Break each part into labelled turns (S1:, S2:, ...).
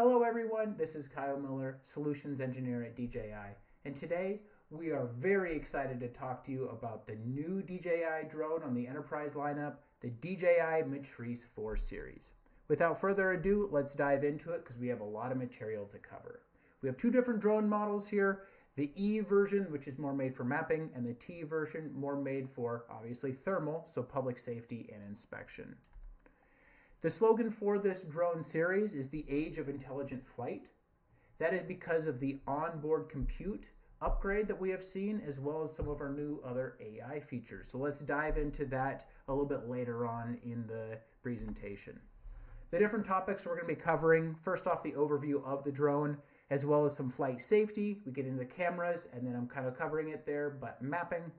S1: Hello everyone, this is Kyle Miller, Solutions Engineer at DJI, and today we are very excited to talk to you about the new DJI drone on the Enterprise lineup, the DJI Matrice 4 series. Without further ado, let's dive into it because we have a lot of material to cover. We have two different drone models here, the E version, which is more made for mapping, and the T version, more made for, obviously, thermal, so public safety and inspection. The slogan for this drone series is the age of intelligent flight. That is because of the onboard compute upgrade that we have seen, as well as some of our new other AI features. So let's dive into that a little bit later on in the presentation. The different topics we're going to be covering, first off, the overview of the drone, as well as some flight safety. We get into the cameras, and then I'm kind of covering it there, but mapping.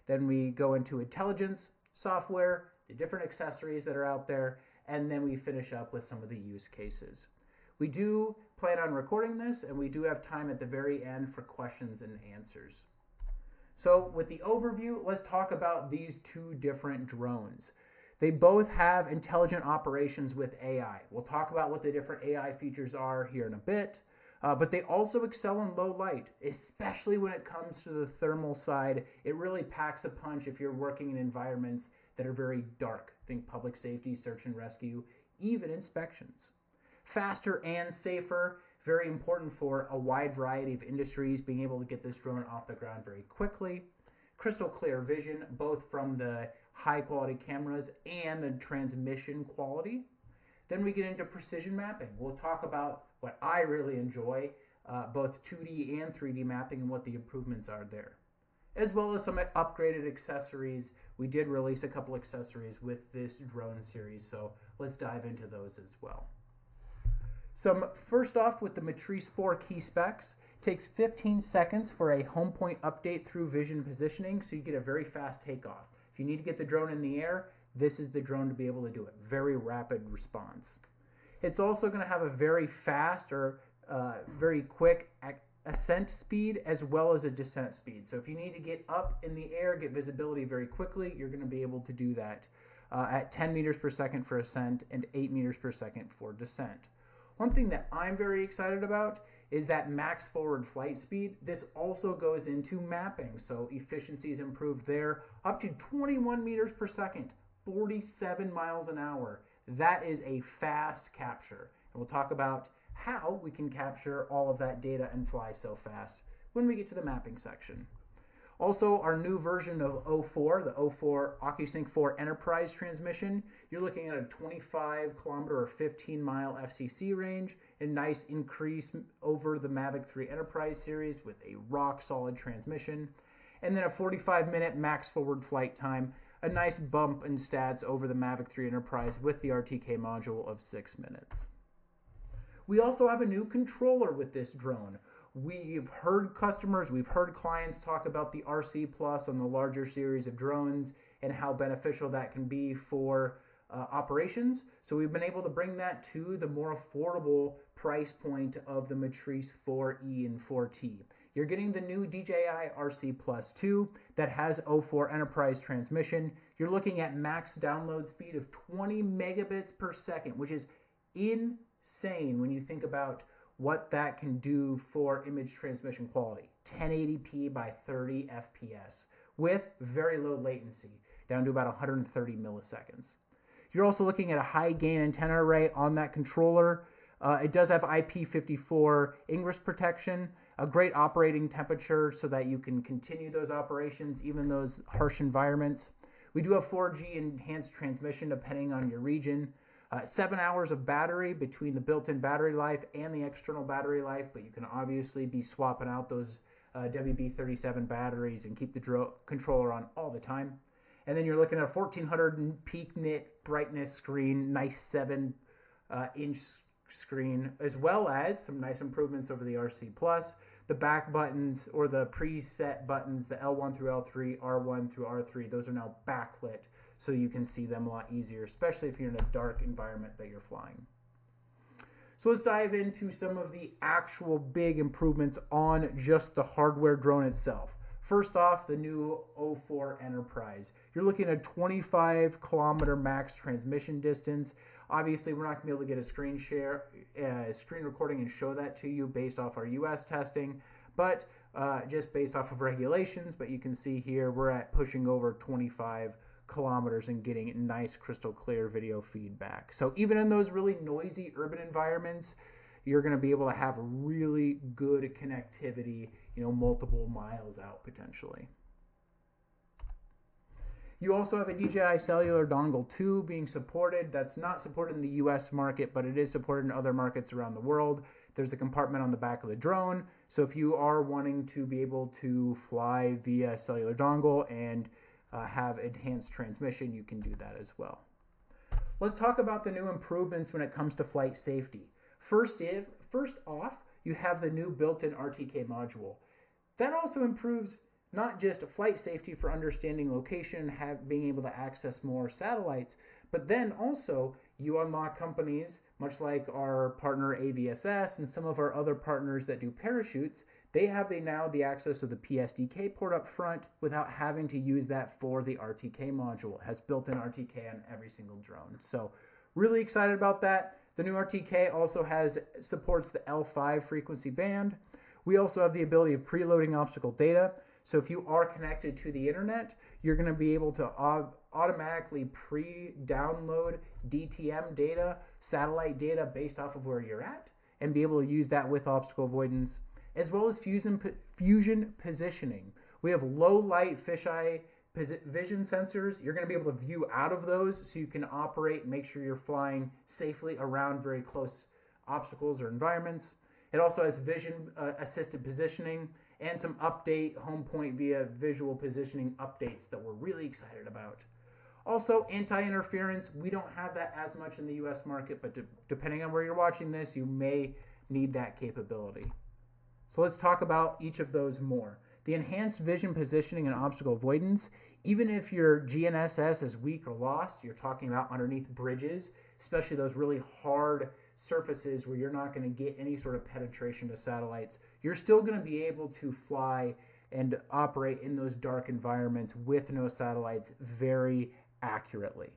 S1: Then we go into intelligence, software, the different accessories that are out there, and then we finish up with some of the use cases. We do plan on recording this, and we do have time at the very end for questions and answers. So with the overview, let's talk about these two different drones. They both have intelligent operations with AI. We'll talk about what the different AI features are here in a bit, but they also excel in low light, especially when it comes to the thermal side. It really packs a punch if you're working in environments that are very dark. Think public safety, search and rescue, even inspections. Faster and safer, very important for a wide variety of industries, being able to get this drone off the ground very quickly. Crystal clear vision, both from the high quality cameras and the transmission quality. Then we get into precision mapping. We'll talk about what I really enjoy, both 2D and 3D mapping, and what the improvements are there, as well as some upgraded accessories. We did release a couple accessories with this drone series, so let's dive into those as well. First off, with the Matrice 4 key specs, it takes 15 seconds for a home point update through vision positioning, so you get a very fast takeoff. If you need to get the drone in the air, this is the drone to be able to do it. Very rapid response. It's also going to have a very fast or very quick ascent speed as well as a descent speed. So if you need to get up in the air, get visibility very quickly, you're going to be able to do that at 10 meters per second for ascent and 8 meters per second for descent. One thing that I'm very excited about is that max forward flight speed. This also goes into mapping, so efficiency is improved there, up to 21 meters per second, 47 miles an hour. That is a fast capture, and we'll talk about how we can capture all of that data and fly so fast when we get to the mapping section. Also, our new version of O4, the O4 OcuSync 4 Enterprise transmission, you're looking at a 25 kilometer or 15 mile FCC range, a nice increase over the Mavic 3 Enterprise series with a rock solid transmission, and then a 45-minute max forward flight time, a nice bump in stats over the Mavic 3 Enterprise with the RTK module of 6 minutes. We also have a new controller with this drone. We've heard customers, we've heard clients talk about the RC Plus on the larger series of drones and how beneficial that can be for operations. So we've been able to bring that to the more affordable price point of the Matrice 4E and 4T. You're getting the new DJI RC Plus 2 that has O4 Enterprise transmission. You're looking at max download speed of 20 megabits per second, which is insane when you think about what that can do for image transmission quality. 1080p by 30 FPS with very low latency, down to about 130 milliseconds. You're also looking at a high gain antenna array on that controller. It does have IP54 ingress protection, a great operating temperature so that you can continue those operations, even those harsh environments. We do have 4G enhanced transmission depending on your region. 7 hours of battery between the built-in battery life and the external battery life, but you can obviously be swapping out those WB37 batteries and keep the controller on all the time. And then you're looking at a 1400 peak nit brightness screen, nice 7-inch screen, as well as some nice improvements over the RC Plus. The back buttons or the preset buttons, the L1 through L3, R1 through R3, those are now backlit, so you can see them a lot easier, especially if you're in a dark environment that you're flying. So let's dive into some of the actual big improvements on just the hardware drone itself. First off, the new 04 Enterprise. You're looking at a 25 kilometer max transmission distance. Obviously, we're not going to be able to get a screen recording and show that to you based off our US testing, but just based off of regulations. But you can see here we're at pushing over 25 kilometers and getting nice crystal clear video feedback. So even in those really noisy urban environments, you're going to be able to have really good connectivity, multiple miles out potentially. You also have a DJI cellular dongle 2 being supported. That's not supported in the US market, but it is supported in other markets around the world. There's a compartment on the back of the drone. So if you are wanting to be able to fly via cellular dongle and have enhanced transmission, you can do that as well. Let's talk about the new improvements when it comes to flight safety. First off, you have the new built-in RTK module. That also improves not just flight safety for understanding location, being able to access more satellites, but then also you unlock companies, much like our partner AVSS and some of our other partners that do parachutes. They have now the access to the PSDK port up front without having to use that for the RTK module. It has built-in RTK on every single drone. So really excited about that. The new RTK also supports the L5 frequency band. We also have the ability of preloading obstacle data. So if you are connected to the internet, you're going to be able to automatically pre-download DTM data, satellite data based off of where you're at, and be able to use that with obstacle avoidance, as well as fusion positioning. We have low light fisheye vision sensors. You're going to be able to view out of those so you can operate and make sure you're flying safely around very close obstacles or environments. It also has vision assisted positioning and some update home point via visual positioning updates that we're really excited about. Also, anti-interference. We don't have that as much in the US market, but depending on where you're watching this, you may need that capability. So let's talk about each of those more. The enhanced vision positioning and obstacle avoidance. Even if your GNSS is weak or lost, you're talking about underneath bridges, especially those really hard surfaces where you're not going to get any sort of penetration to satellites, you're still going to be able to fly and operate in those dark environments with no satellites very accurately.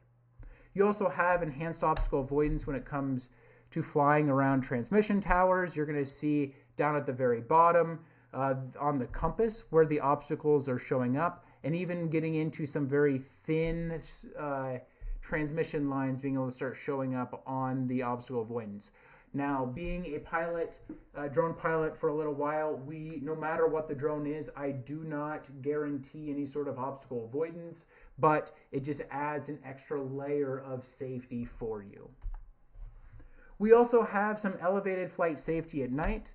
S1: You also have enhanced obstacle avoidance when it comes to flying around transmission towers. You're going to see down at the very bottom on the compass where the obstacles are showing up, and even getting into some very thin transmission lines being able to start showing up on the obstacle avoidance. Now, being a pilot, drone pilot for a little while, no matter what the drone is, I do not guarantee any sort of obstacle avoidance, but it just adds an extra layer of safety for you. We also have some elevated flight safety at night.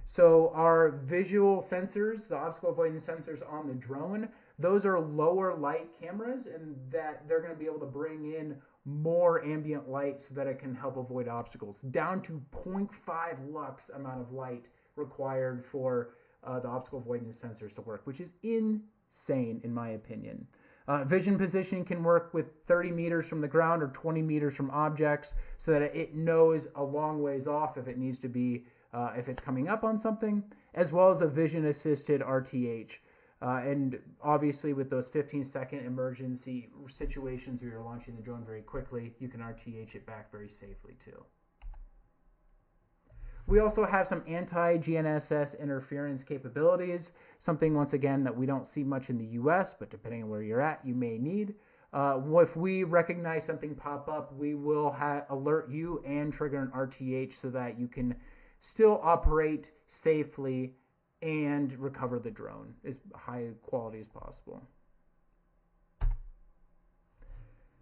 S1: So our visual sensors, the obstacle avoidance sensors on the drone, those are lower light cameras, and that they're going to be able to bring in more ambient light so that it can help avoid obstacles, down to 0.5 lux amount of light required for the obstacle avoidance sensors to work, which is insane in my opinion. Vision positioning can work with 30 meters from the ground or 20 meters from objects so that it knows a long ways off if it needs to be, if it's coming up on something, as well as a vision assisted RTH. And obviously with those 15-second emergency situations where you're launching the drone very quickly, you can RTH it back very safely too. We also have some anti-GNSS interference capabilities, something once again that we don't see much in the US, but depending on where you're at, you may need. If we recognize something pop up, we will alert you and trigger an RTH so that you can still operate safely and recover the drone as high quality as possible.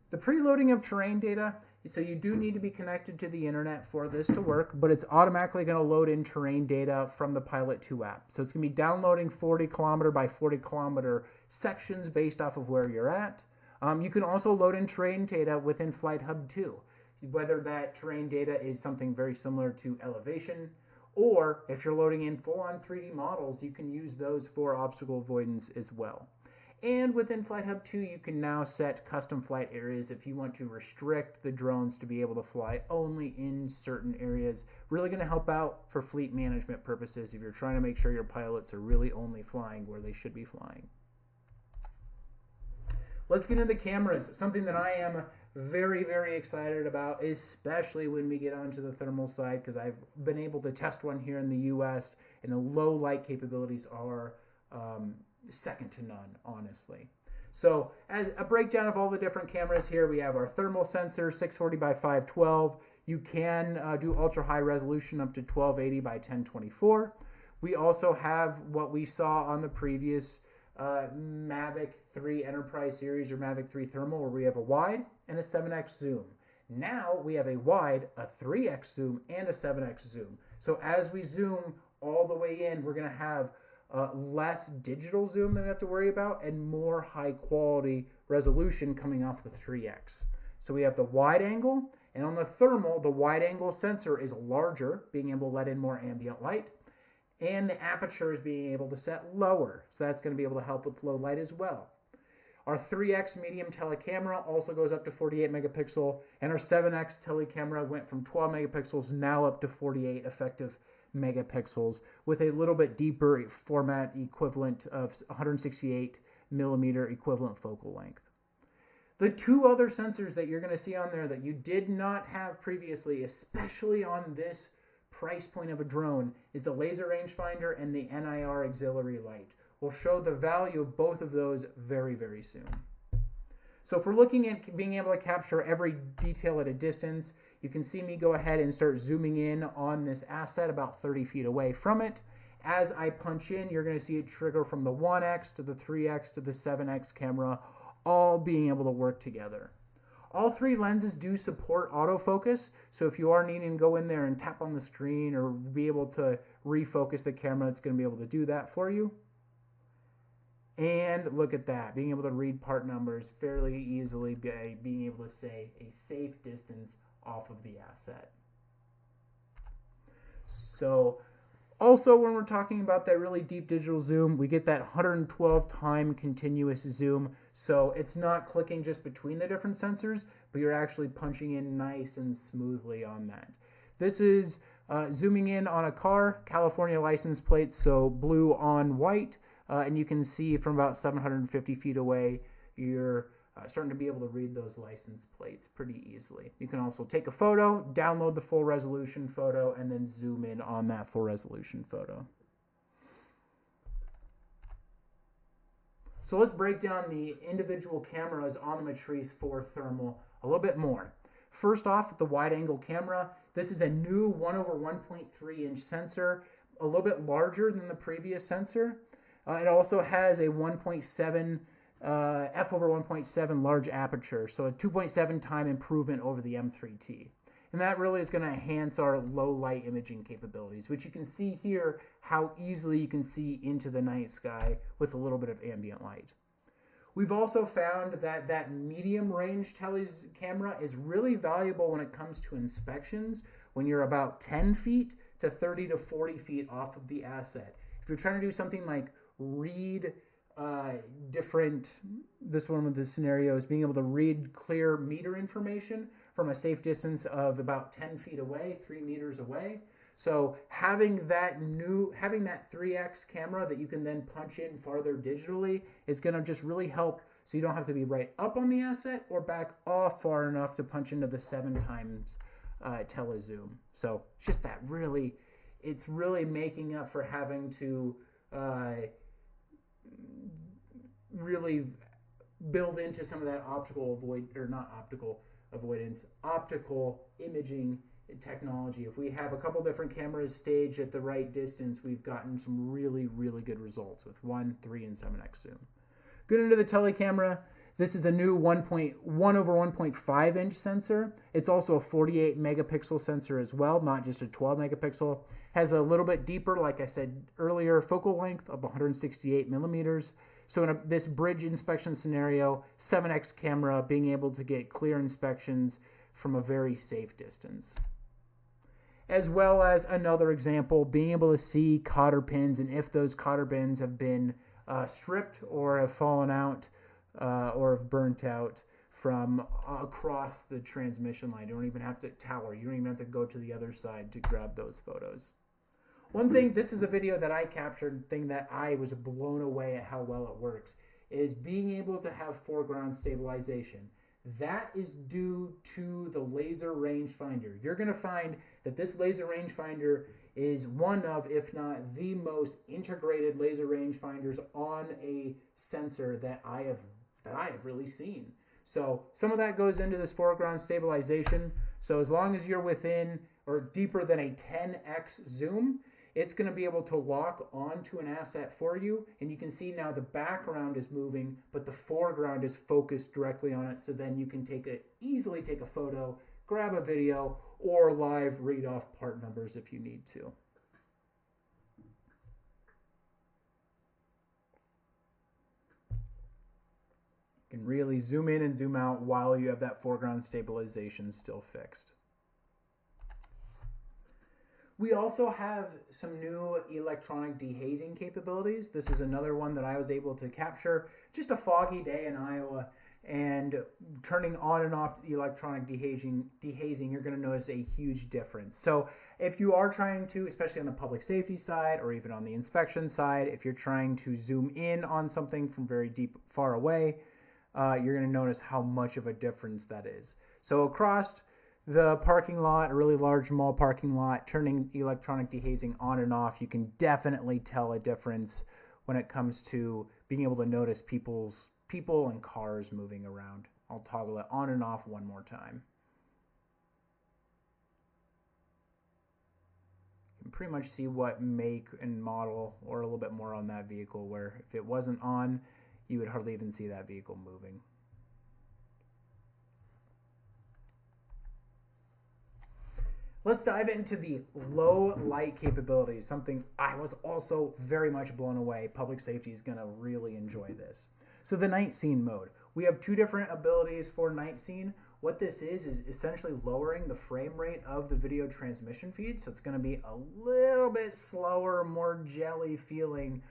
S1: The preloading of terrain data, so you do need to be connected to the internet for this to work, but it's automatically going to load in terrain data from the Pilot 2 app. So it's going to be downloading 40 kilometer by 40 kilometer sections based off of where you're at. You can also load in terrain data within Flight Hub 2, whether that terrain data is something very similar to elevation, or if you're loading in full-on 3D models, you can use those for obstacle avoidance as well. And within Flight Hub 2, you can now set custom flight areas if you want to restrict the drones to be able to fly only in certain areas. Really going to help out for fleet management purposes if you're trying to make sure your pilots are really only flying where they should be flying. Let's get into the cameras. Something that I am very, very excited about, especially when we get onto the thermal side, because I've been able to test one here in the US, and the low light capabilities are second to none, honestly. So as a breakdown of all the different cameras here, we have our thermal sensor, 640 by 512. You can do ultra high resolution up to 1280 by 1024. We also have what we saw on the previous Mavic 3 Enterprise series or Mavic 3 Thermal, where we have a wide and a 7x zoom. Now we have a wide, a 3x zoom, and a 7x zoom. So as we zoom all the way in, we're going to have less digital zoom that we have to worry about and more high quality resolution coming off the 3x. So we have the wide angle, and on the thermal, the wide angle sensor is larger, being able to let in more ambient light. And the aperture is being able to set lower. So that's going to be able to help with low light as well. Our 3x medium telecamera also goes up to 48 megapixel. And our 7x telecamera went from 12 megapixels now up to 48 effective megapixels with a little bit deeper format equivalent of 168 millimeter equivalent focal length. The two other sensors that you're going to see on there that you did not have previously, especially on this price point of a drone, is the laser rangefinder and the NIR auxiliary light. We'll show the value of both of those very, very soon. So if we're looking at being able to capture every detail at a distance, you can see me go ahead and start zooming in on this asset about 30 feet away from it. As I punch in, you're going to see it trigger from the 1x to the 3x to the 7x camera, all being able to work together. All three lenses do support autofocus, so if you are needing to go in there and tap on the screen or be able to refocus the camera, it's going to be able to do that for you. And look at that, being able to read part numbers fairly easily by being able to say a safe distance off of the asset. So also, when we're talking about that really deep digital zoom, we get that 112 time continuous zoom. So it's not clicking just between the different sensors, but you're actually punching in nice and smoothly on that. This is zooming in on a car, California license plate, so blue on white. And you can see from about 750 feet away, you're starting to be able to read those license plates pretty easily. You can also take a photo, download the full resolution photo, and then zoom in on that full resolution photo. So let's break down the individual cameras on the Matrice 4 Thermal a little bit more. First off, the wide angle camera. This is a new 1/1.3 inch sensor, a little bit larger than the previous sensor. It also has a 1.7 f/1.7 large aperture, so a 2.7 time improvement over the M3T. And that really is going to enhance our low light imaging capabilities, which you can see here how easily you can see into the night sky with a little bit of ambient light. We've also found that that medium range camera is really valuable when it comes to inspections when you're about 10 feet to 30 to 40 feet off of the asset. If you're trying to do something like read this one with the scenario is being able to read clear meter information from a safe distance of about 10 feet away, 3 meters away. So having that 3x camera that you can then punch in farther digitally is going to just really help, so you don't have to be right up on the asset or back off far enough to punch into the 7 times telezoom. So it's just that really, it's really making up for having to really build into some of that optical imaging technology. If we have a couple different cameras staged at the right distance, we've gotten some really, really good results with 1, 3, and 7x zoom. Good into the telecamera. This is a new 1/1.5 inch sensor. It's also a 48 megapixel sensor as well, not just a 12 megapixel. Has a little bit deeper, like I said earlier, focal length of 168 millimeters. So in this bridge inspection scenario, 7x camera being able to get clear inspections from a very safe distance. As well as another example, being able to see cotter pins, and if those cotter pins have been stripped or have fallen out or have burnt out from across the transmission line. You don't even have to tower. You don't even have to go to the other side to grab those photos. One thing, this is a video that I captured, thing that I was blown away at how well it works, is being able to have foreground stabilization. That is due to the laser rangefinder. You're going to find that this laser rangefinder is one of, if not the most integrated laser rangefinders on a sensor that I have really seen. So some of that goes into this foreground stabilization. So as long as you're within or deeper than a 10x zoom, it's going to be able to lock onto an asset for you. And you can see now the background is moving, but the foreground is focused directly on it. So then you can easily take a photo, grab a video, or live read off part numbers if you need to. You can really zoom in and zoom out while you have that foreground stabilization still fixed. We also have some new electronic dehazing capabilities. This is another one that I was able to capture. Just a foggy day in Iowa, and turning on and off electronic dehazing, you're going to notice a huge difference. So if you are trying to, especially on the public safety side or even on the inspection side, if you're trying to zoom in on something from very deep, far away, you're going to notice how much of a difference that is. So across the parking lot, a really large mall parking lot, turning electronic dehazing on and off, you can definitely tell a difference when it comes to being able to notice people and cars moving around. I'll toggle it on and off one more time. You can pretty much see what make and model or a little bit more on that vehicle, where if it wasn't on, you would hardly even see that vehicle moving. Let's dive into the low light capabilities, something I was also very much blown away. Public safety is going to really enjoy this. So the night scene mode. We have two different abilities for night scene. What this is essentially lowering the frame rate of the video transmission feed. So it's going to be a little bit slower, more jelly feeling.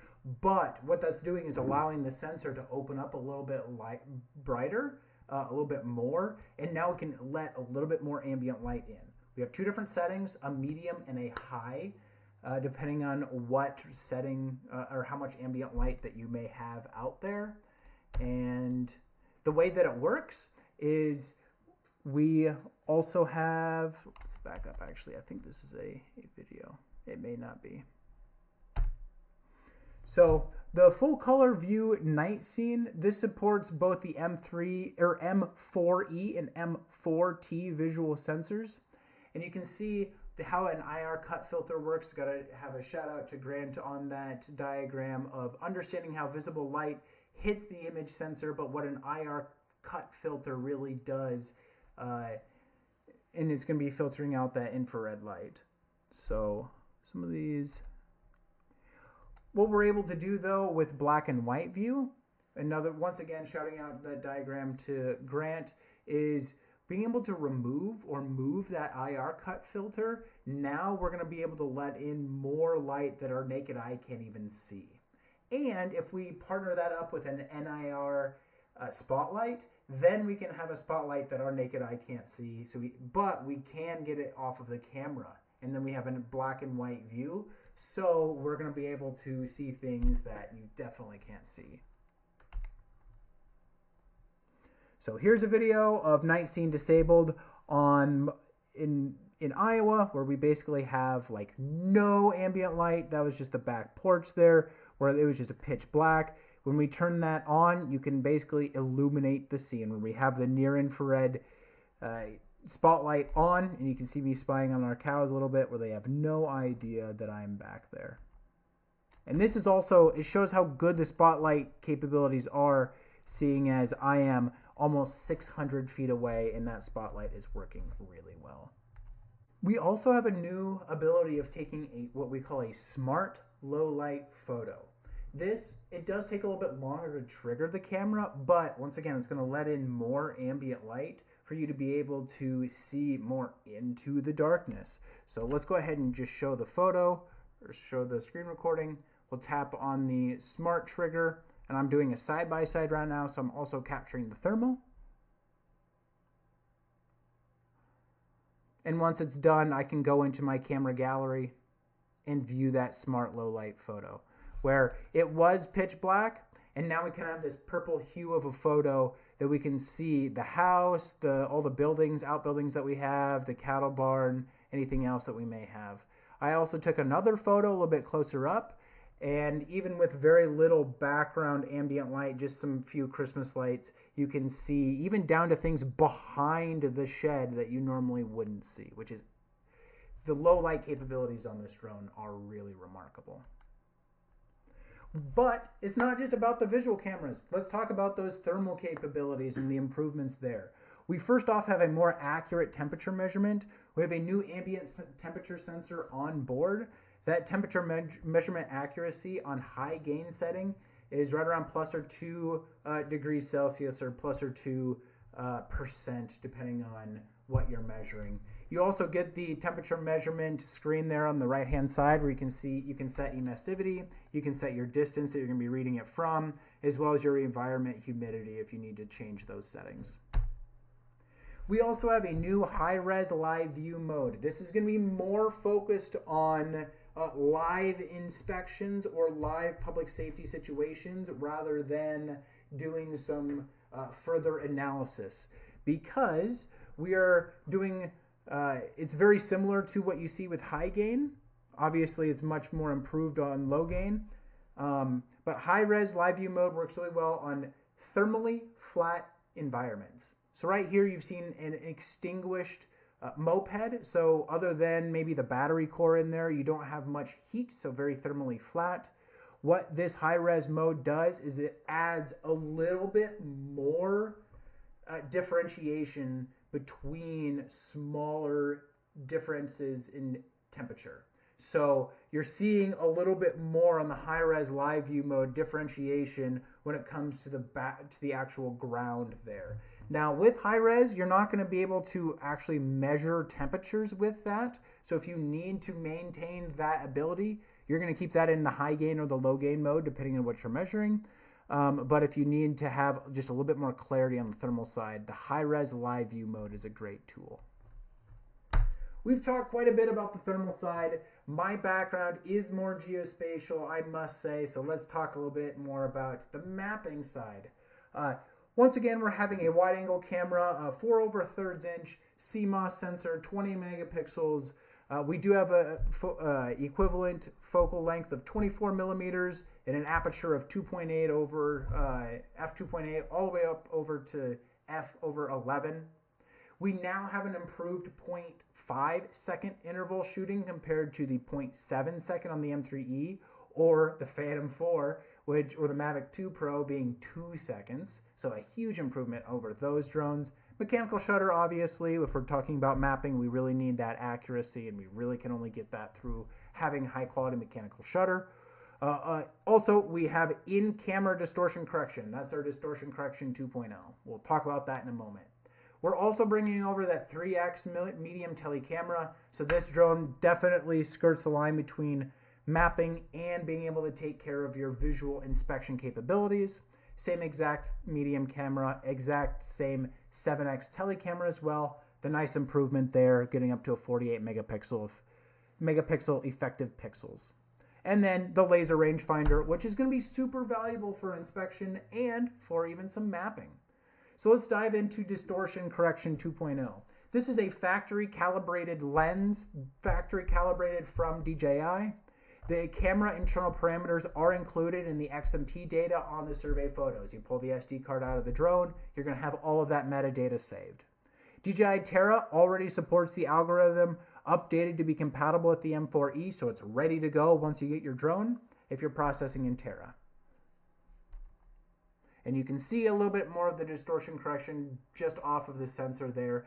S1: But what that's doing is allowing the sensor to open up a little bit brighter, a little bit more. And now it can let a little bit more ambient light in. We have two different settings, a medium and a high, depending on what setting or how much ambient light that you may have out there. And the way that it works is we also have, let's back up actually, I think this is a video. It may not be. So the full color view night scene, this supports both the M3 or M4E and M4T visual sensors. And you can see how an IR cut filter works. Got to have a shout out to Grant on that diagram of understanding how visible light hits the image sensor, but what an IR cut filter really does. And it's going to be filtering out that infrared light. So some of these. What we're able to do though with black and white view, once again shouting out that diagram to Grant, is being able to remove or move that IR cut filter. Now we're going to be able to let in more light that our naked eye can't even see. And if we partner that up with an NIR spotlight, then we can have a spotlight that our naked eye can't see. But we can get it off of the camera. And then we have a black and white view. So we're going to be able to see things that you definitely can't see. So here's a video of night scene disabled in Iowa, where we basically have like no ambient light. That was just the back porch there, where it was just a pitch black. When we turn that on, you can basically illuminate the scene. When we have the near infrared spotlight on, and you can see me spying on our cows a little bit, where they have no idea that I'm back there. And this is also, it shows how good the spotlight capabilities are, seeing as I am almost 600 feet away and that spotlight is working really well. We also have a new ability of taking what we call a smart low light photo. It does take a little bit longer to trigger the camera, but once again, it's going to let in more ambient light for you to be able to see more into the darkness. So let's go ahead and just show the photo or show the screen recording We'll tap on the smart trigger, and I'm doing a side-by-side right now, so I'm also capturing the thermal. And once it's done, I can go into my camera gallery and view that smart low light photo where it was pitch black, and now we can have this purple hue of a photo that we can see the house, all the buildings, outbuildings that we have, the cattle barn, anything else that we may have. I also took another photo a little bit closer up, and even with very little background ambient light, just some few Christmas lights, you can see even down to things behind the shed that you normally wouldn't see, which is the low light capabilities on this drone are really remarkable. But it's not just about the visual cameras. Let's talk about those thermal capabilities and the improvements there. We first off have a more accurate temperature measurement. We have a new ambient temperature sensor on board. That temperature measurement accuracy on high gain setting is right around plus or 2 degrees Celsius or plus or 2% depending on what you're measuring. You also get the temperature measurement screen there on the right hand side where you can set emissivity, you can set your distance that you're going to be reading it from, as well as your environment humidity if you need to change those settings. We also have a new high-res live view mode. This is going to be more focused on live inspections or live public safety situations rather than doing some further analysis, because we are doing it's very similar to what you see with high gain. Obviously, it's much more improved on low gain. But high-res live view mode works really well on thermally flat environments. So right here, you've seen an extinguished moped. So other than maybe the battery core in there, you don't have much heat, so very thermally flat. What this high-res mode does is it adds a little bit more differentiation between smaller differences in temperature. So you're seeing a little bit more on the high-res live view mode differentiation when it comes to the actual ground there. Now with high-res, you're not going to be able to actually measure temperatures with that. So if you need to maintain that ability, you're going to keep that in the high gain or the low gain mode depending on what you're measuring. But if you need to have just a little bit more clarity on the thermal side, the high-res live view mode is a great tool. We've talked quite a bit about the thermal side. My background is more geospatial, I must say, so let's talk a little bit more about the mapping side. Once again, we're having a wide-angle camera, a 4/3 inch CMOS sensor, 20 megapixels. We do have a equivalent focal length of 24 millimeters and an aperture of 2.8 over f2.8 all the way up over to f/11. We now have an improved 0.5 second interval shooting compared to the 0.7 second on the M3E or the Phantom 4, or the Mavic 2 Pro being 2 seconds. So a huge improvement over those drones. Mechanical shutter, obviously, if we're talking about mapping, we really need that accuracy, and we really can only get that through having high-quality mechanical shutter. Also, we have in-camera distortion correction. That's our distortion correction 2.0. We'll talk about that in a moment. We're also bringing over that 3x medium tele camera, so this drone definitely skirts the line between mapping and being able to take care of your visual inspection capabilities. Same exact medium camera, exact same 7x tele camera as well. The nice improvement there, getting up to a 48 megapixel effective pixels. And then the laser rangefinder, which is going to be super valuable for inspection and for even some mapping. So let's dive into distortion correction 2.0. This is a factory calibrated lens, factory calibrated from DJI. The camera internal parameters are included in the XMP data on the survey photos. You pull the SD card out of the drone, you're going to have all of that metadata saved. DJI Terra already supports the algorithm updated to be compatible with the M4E, so it's ready to go once you get your drone if you're processing in Terra. And you can see a little bit more of the distortion correction just off of the sensor there.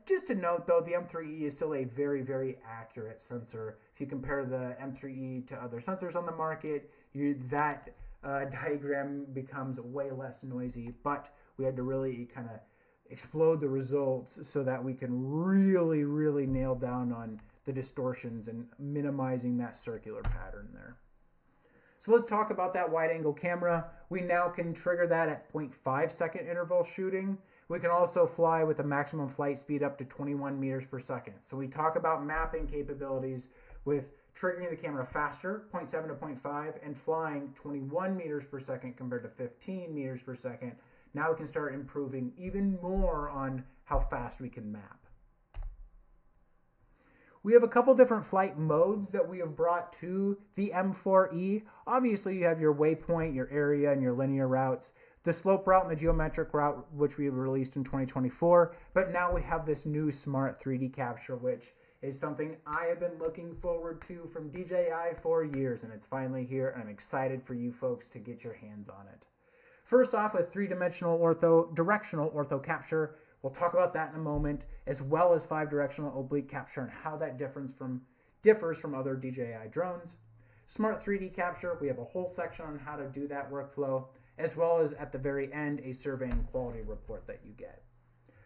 S1: Just to note, though, the M3E is still a very, very accurate sensor. If you compare the M3E to other sensors on the market, that diagram becomes way less noisy. But we had to really kind of explode the results so that we can really, really nail down on the distortions and minimizing that circular pattern there. So let's talk about that wide angle camera. We now can trigger that at 0.5 second interval shooting. We can also fly with a maximum flight speed up to 21 meters per second. So we talk about mapping capabilities with triggering the camera faster, 0.7 to 0.5, and flying 21 meters per second compared to 15 meters per second. Now we can start improving even more on how fast we can map. We have a couple different flight modes that we have brought to the M4E. Obviously, you have your waypoint, your area, and your linear routes, the slope route and the geometric route, which we released in 2024. But now we have this new smart 3D capture, which is something I have been looking forward to from DJI for years, and it's finally here, and I'm excited for you folks to get your hands on it. First off, with directional ortho capture. We'll talk about that in a moment, as well as 5-directional oblique capture and how that differs from other DJI drones. Smart 3D capture, we have a whole section on how to do that workflow, as well as at the very end, a survey and quality report that you get.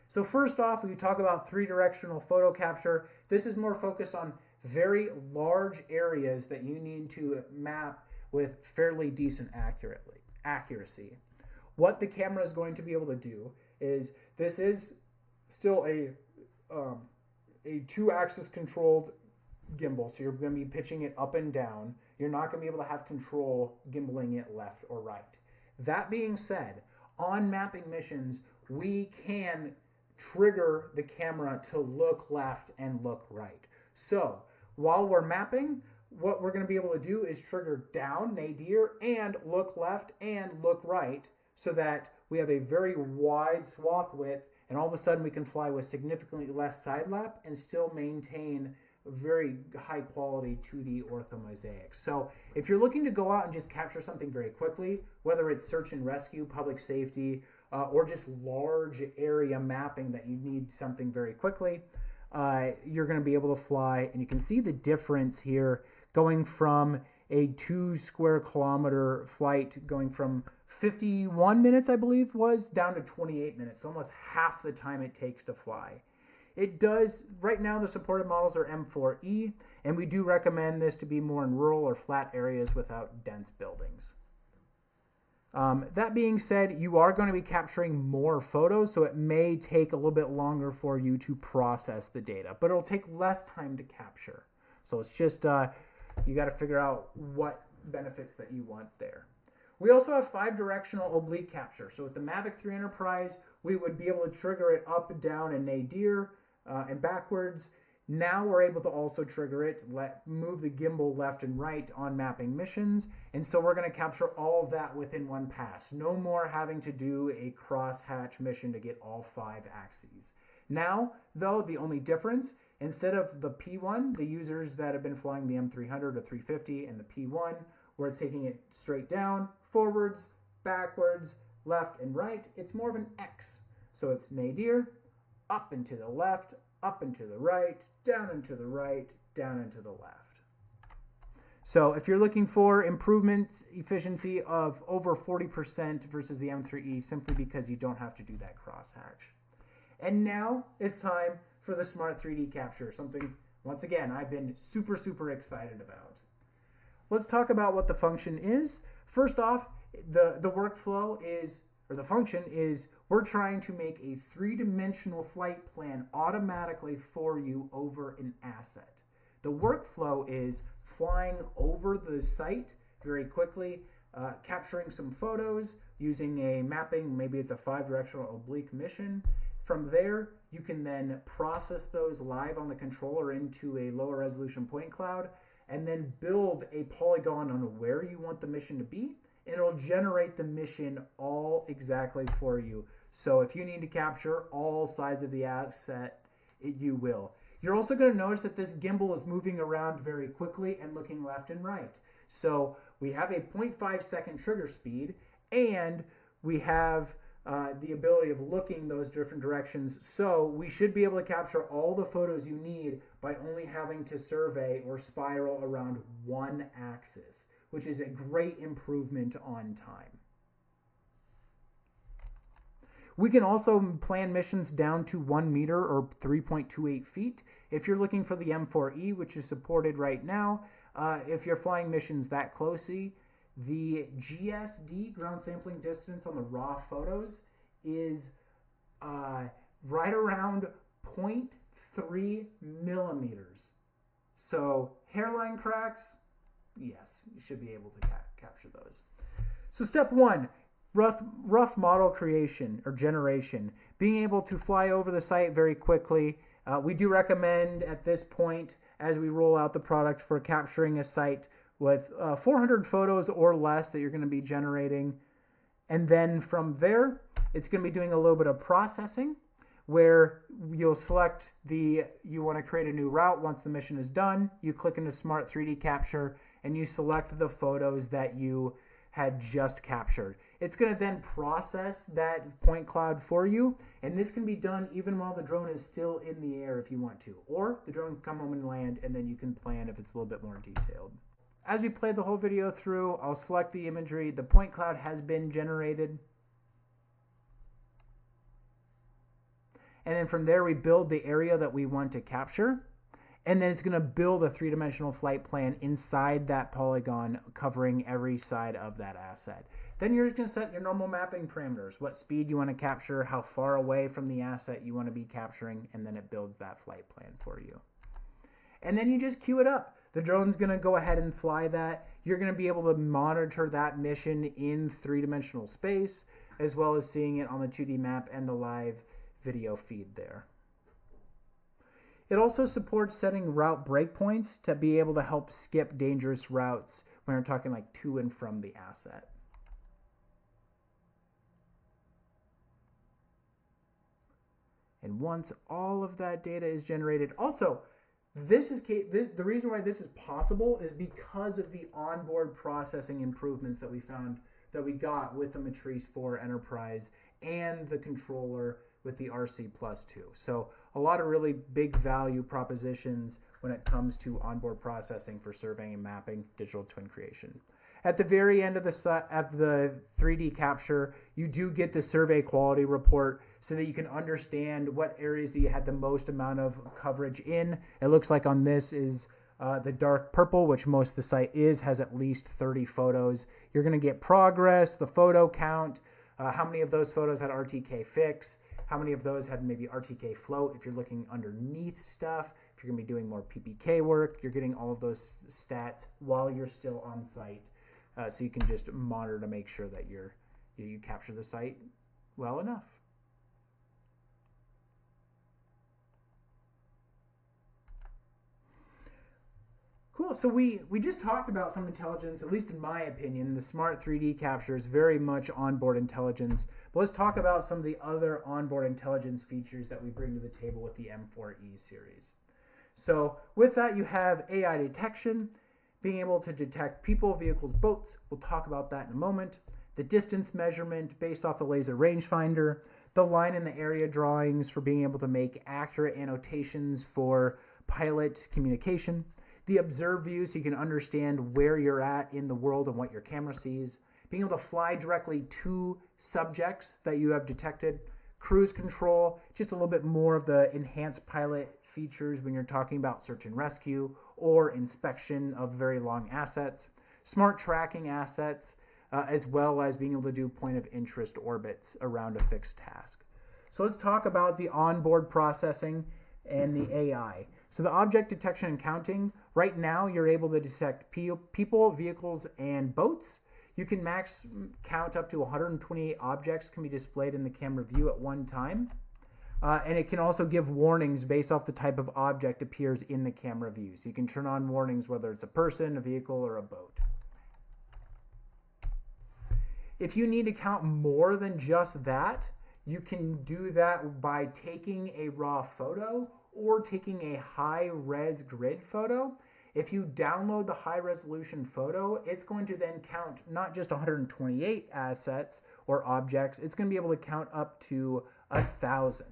S1: So first off, we talk about 3-directional photo capture. This is more focused on very large areas that you need to map with fairly decent accuracy. What the camera is going to be able to do is, this is still a 2-axis controlled gimbal, so you're going to be pitching it up and down. You're not going to be able to have control gimbaling it left or right. That being said, on mapping missions, we can trigger the camera to look left and look right. So while we're mapping, what we're going to be able to do is trigger down, nadir, and look left and look right, so that we have a very wide swath width, and all of a sudden we can fly with significantly less side lap and still maintain very high quality 2D ortho mosaics. So if you're looking to go out and just capture something very quickly, whether it's search and rescue, public safety, or just large area mapping that you need something very quickly, you're going to be able to fly. And you can see the difference here going from a 2 square kilometer flight, going from 51 minutes, I believe was, down to 28 minutes, almost half the time it takes to fly. It does, right now the supported models are M4E, and we do recommend this to be more in rural or flat areas without dense buildings. That being said, you are going to be capturing more photos, so it may take a little bit longer for you to process the data, but it'll take less time to capture. So it's just, you got to figure out what benefits that you want there. We also have 5-directional oblique capture. So with the Mavic 3 Enterprise, we would be able to trigger it up and down and nadir and backwards. Now we're able to also trigger it, move the gimbal left and right on mapping missions. And so we're going to capture all of that within one pass. No more having to do a crosshatch mission to get all 5 axes. Now, though, the only difference, instead of the P1, the users that have been flying the M300 or 350 and the P1, we're taking it straight down, forwards, backwards, left, and right. It's more of an X. So it's nadir, up and to the left, up and to the right, down and to the right, down and to the left. So if you're looking for improvements, efficiency of over 40% versus the M3E, simply because you don't have to do that crosshatch. And now it's time for the Smart 3D capture, something, once again, I've been super, super excited about. Let's talk about what the function is. First off, the workflow is, or the function is, we're trying to make a 3-dimensional flight plan automatically for you over an asset. The workflow is flying over the site very quickly, capturing some photos using a mapping, maybe it's a 5-directional oblique mission. From there, you can then process those live on the controller into a lower resolution point cloud, and then build a polygon on where you want the mission to be, and it'll generate the mission all exactly for you. So if you need to capture all sides of the asset, you will. You're also going to notice that this gimbal is moving around very quickly and looking left and right. So we have a 0.5 second trigger speed, and we have the ability of looking those different directions. So we should be able to capture all the photos you need by only having to survey or spiral around one axis, which is a great improvement on time. We can also plan missions down to 1 meter or 3.28 feet. If you're looking for the M4E, which is supported right now, if you're flying missions that closely, The GSD, ground sampling distance, on the raw photos is right around 0.3 millimeters. So hairline cracks, yes, you should be able to capture those. So step one, rough model creation or generation, being able to fly over the site very quickly. We do recommend at this point, as we roll out the product, for capturing a site with 400 photos or less that you're going to be generating. And then from there, it's going to be doing a little bit of processing, where you'll select you want to create a new route. Once the mission is done, you click into Smart 3D Capture and you select the photos that you had just captured. It's going to then process that point cloud for you, and this can be done even while the drone is still in the air if you want to, or the drone can come home and land, and then you can plan if it's a little bit more detailed. As we play the whole video through, I'll select the imagery. The point cloud has been generated. And then from there, we build the area that we want to capture. And then it's going to build a three-dimensional flight plan inside that polygon, covering every side of that asset. Then you're just going to set your normal mapping parameters, what speed you want to capture, how far away from the asset you want to be capturing, and then it builds that flight plan for you. And then you just queue it up. The drone's going to go ahead and fly that. You're going to be able to monitor that mission in three-dimensional space, as well as seeing it on the 2D map and the live video feed there. It also supports setting route breakpoints to be able to help skip dangerous routes when we're talking like to and from the asset. And once all of that data is generated, also, the reason why this is possible is because of the onboard processing improvements that we got with the Matrice 4 Enterprise and the controller with the RC Plus 2. So a lot of really big value propositions when it comes to onboard processing for surveying and mapping digital twin creation. At the very end of the 3D capture, you do get the survey quality report so that you can understand what areas that you had the most amount of coverage in. It looks like on this is the dark purple, which most of the site has at least 30 photos. You're going to get progress, the photo count, how many of those photos had RTK fix, how many of those had maybe RTK float. If you're looking underneath stuff, if you're going to be doing more PPK work, you're getting all of those stats while you're still on site. So you can just monitor to make sure that you capture the site well enough. Cool. So we just talked about some intelligence, at least in my opinion. The Smart 3D capture is very much onboard intelligence. But let's talk about some of the other onboard intelligence features that we bring to the table with the M4E series. So with that, you have AI detection, being able to detect people, vehicles, boats. We'll talk about that in a moment. The distance measurement based off the laser rangefinder, the line in the area drawings for being able to make accurate annotations for pilot communication, the observe view so you can understand where you're at in the world and what your camera sees, being able to fly directly to subjects that you have detected, cruise control, just a little bit more of the enhanced pilot features when you're talking about search and rescue or inspection of very long assets, smart tracking assets, as well as being able to do point of interest orbits around a fixed task. So let's talk about the onboard processing and the AI. So the object detection and counting, right now you're able to detect people, vehicles, and boats. You can max count up to 128 objects can be displayed in the camera view at one time. And it can also give warnings based off the type of object appears in the camera view. So you can turn on warnings whether it's a person, a vehicle, or a boat. If you need to count more than just that, you can do that by taking a raw photo or taking a high-res grid photo. If you download the high-resolution photo, it's going to then count not just 128 assets or objects, it's going to be able to count up to 1,000.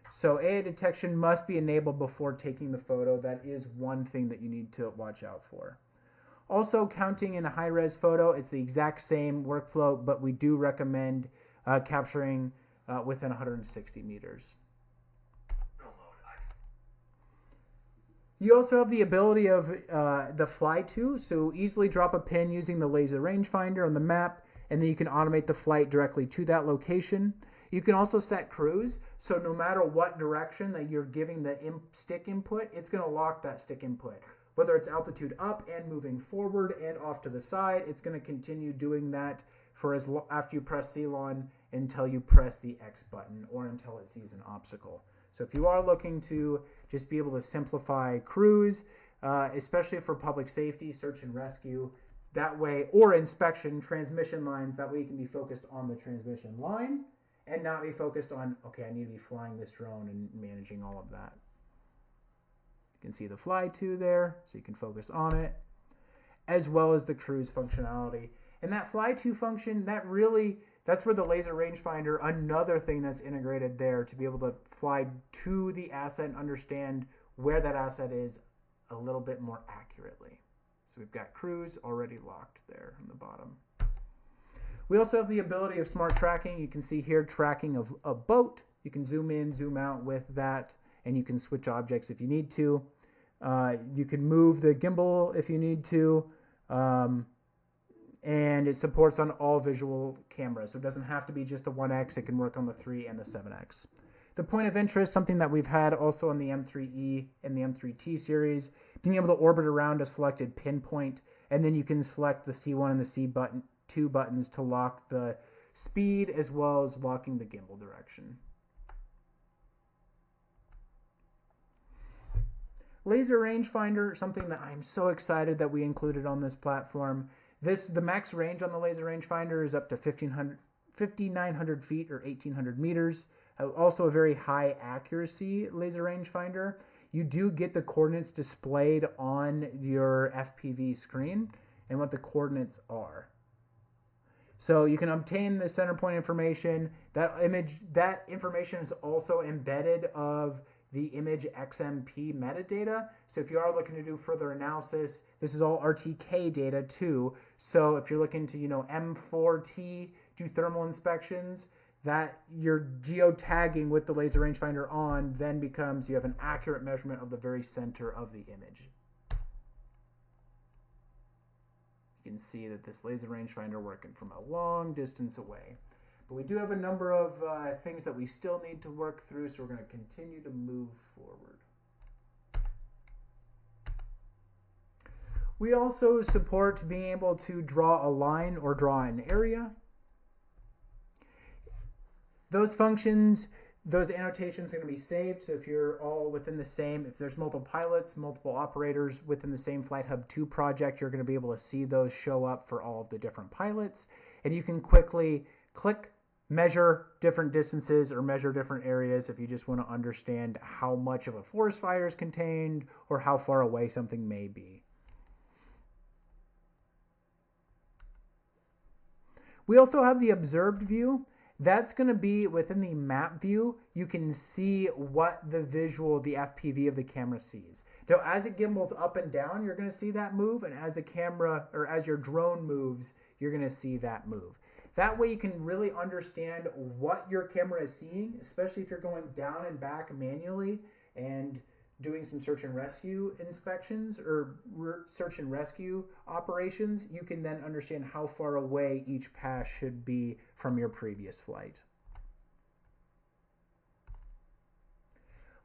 S1: So AI detection must be enabled before taking the photo. That is one thing that you need to watch out for. Also, counting in a high-res photo, it's the exact same workflow, but we do recommend capturing within 160 meters. You also have the ability of the fly to, so easily drop a pin using the laser rangefinder on the map, and then you can automate the flight directly to that location. You can also set cruise, so no matter what direction that you're giving the stick input, it's going to lock that stick input. Whether it's altitude up and moving forward and off to the side, it's going to continue doing that for after you press CLON until you press the X button or until it sees an obstacle. So if you are looking to just be able to simplify cruise, especially for public safety, search and rescue, that way, or inspection, transmission lines, that way you can be focused on the transmission line and not be focused on, okay, I need to be flying this drone and managing all of that. You can see the fly to there, so you can focus on it, as well as the cruise functionality. And that fly to function, that's where the laser rangefinder, another thing that's integrated there to be able to fly to the asset and understand where that asset is a little bit more accurately. So we've got cruise already locked there on the bottom. We also have the ability of smart tracking. You can see here tracking of a boat. You can zoom in, zoom out with that, and you can switch objects if you need to. You can move the gimbal if you need to. And it supports on all visual cameras. So it doesn't have to be just the 1X. It can work on the 3 and the 7X. The point of interest, something that we've had also on the M3E and the M3T series, being able to orbit around a selected pinpoint, and then you can select the C1 and the C2 buttons to lock the speed as well as locking the gimbal direction. Laser rangefinder, something that I'm so excited that we included on this platform. The max range on the laser rangefinder is up to 5,900 feet or 1,800 meters. Also a very high accuracy laser rangefinder. You do get the coordinates displayed on your FPV screen and what the coordinates are. So you can obtain the center point information. That information is also embedded of the image XMP metadata. So if you are looking to do further analysis, this is all RTK data too. So if you're looking to, M4T, do thermal inspections, that your geotagging with the laser rangefinder on then becomes, you have an accurate measurement of the very center of the image. You can see that this laser rangefinder working from a long distance away. But we do have a number of things that we still need to work through, so we're going to continue to move forward. We also support being able to draw a line or draw an area. Those functions, those annotations are going to be saved, so if you're all within the same, if there's multiple pilots, multiple operators within the same Flight Hub 2 project, you're going to be able to see those show up for all of the different pilots, and you can quickly click, measure different distances or measure different areas if you just want to understand how much of a forest fire is contained or how far away something may be. We also have the observed view. That's going to be within the map view. You can see what the FPV of the camera sees. Now, as it gimbals up and down, you're going to see that move, and as the camera or as your drone moves, you're going to see that move. That way you can really understand what your camera is seeing, especially if you're going down and back manually and doing some search and rescue inspections or search and rescue operations. You can then understand how far away each pass should be from your previous flight.